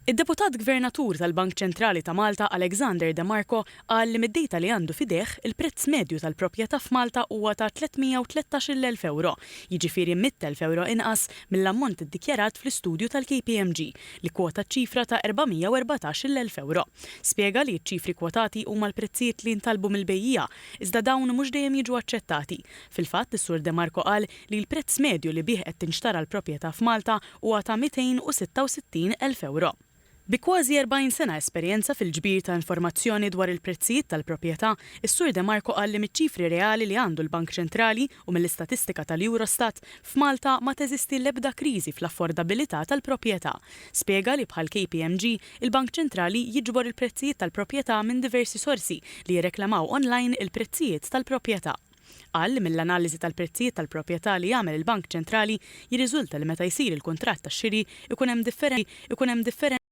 Id-deputat gvernatur tal-Bank Ċentrali ta' Malta Alexander De Marco qal li mid-dejta li għandu fideh il-prezz medju tal-proprjetà f'Malta huwa ta' 313,000 euro, jiġifieri 100,000 euro inqas mill-ammont iddikjarat fl-istudju tal-KPMG li kwota ċifra ta' 414,000 euro. Spjega li ċ-ċifri kwotati huma l-prezzijiet li ntalbu mill-bejjija, iżda dawn mhux dejjem jiġu aċċettati. Fil-fatt, is-Sur De Marco qal li l-prezz medju li bih qed tinxtara l-proprjetà f'Malta huwa ta' 266,000 euro. Bi kważi 40 sena esperjenza fil-ġbir ta' informazzjoni dwar il-prezzijiet tal-proprjetà, is-Sur De Marco qal li miċ-ċifri reali li għandu l-Bank Ċentrali u mill-istatistika tal-Eurostat f'Malta ma teżisti l-ebda kriżi fl-affordabilità tal-proprjetà. Spjega li bħal KPMG il-Bank Ċentrali jiġbor il-prezzijiet tal-proprjetà minn diversi sorsi li jirreklamaw online il-prezzijiet tal-proprjetà. Qal li mill-analiżi tal-prezzijiet tal-proprjetà li jagħmel il-Bank Ċentrali jirriżulta li meta jsir il-kuntratt tax-xiri ikun hemm differenzi